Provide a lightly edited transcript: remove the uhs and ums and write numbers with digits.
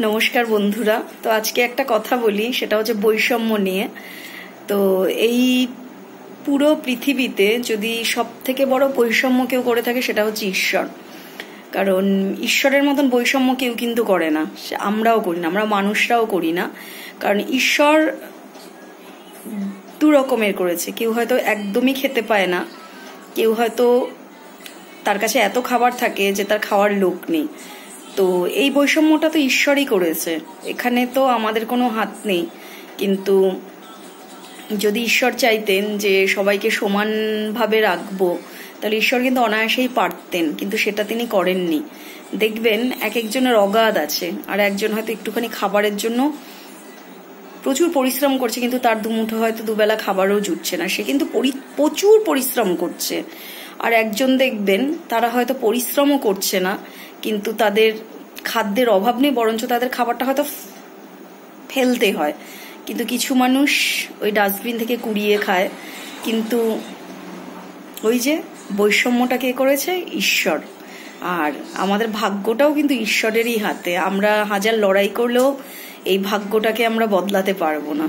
নমস্কার বন্ধুরা। তো আজকে একটা কথা বলি, সেটা হচ্ছে বৈষম্য নিয়ে। তো এই পুরো পৃথিবীতে যদি সব থেকে বড় বৈষম্য কেউ করে থাকে সেটা হচ্ছে ঈশ্বর। কারণ ঈশ্বরের মতন বৈষম্য কেউ কিন্তু করে না, আমরাও করি না, আমরা মানুষরাও করি না। কারণ ঈশ্বর দু রকমের করেছে। কেউ হয়তো একদমই খেতে পায় না, কেউ হয়তো তার কাছে এত খাবার থাকে যে তার খাওয়ার লোক নেই। তো এই বৈষম্যটা তো ঈশ্বরই করেছে, এখানে তো আমাদের কোনো হাত নেই। কিন্তু যদি ঈশ্বর চাইতেন যে সবাইকে সমানভাবে রাখবো, তাহলে ঈশ্বর কিন্তু অনায়াসেই পারতেন, কিন্তু সেটা তিনি করেননি। দেখবেন এক একজনের অগাধ আছে, আর একজন হয়তো একটুখানি খাবারের জন্য প্রচুর পরিশ্রম করছে, কিন্তু তার দুমুঠো হয়তো দুবেলা খাবারও জুটছে না, সে কিন্তু প্রচুর পরিশ্রম করছে। আর একজন দেখবেন তারা হয়তো পরিশ্রমও করছে না, কিন্তু তাদের খাদ্যের অভাব নেই, বরঞ্চ তাদের খাবারটা হয়তো ফেলতে হয়। কিন্তু কিছু মানুষ ওই ডাস্টবিন থেকে কুড়িয়ে খায়। কিন্তু ওই যে বৈষম্যটা কে করেছে? ঈশ্বর। আর আমাদের ভাগ্যটাও কিন্তু ঈশ্বরেরই হাতে। আমরা হাজার লড়াই করলেও এই ভাগ্যটাকে আমরা বদলাতে পারবো না।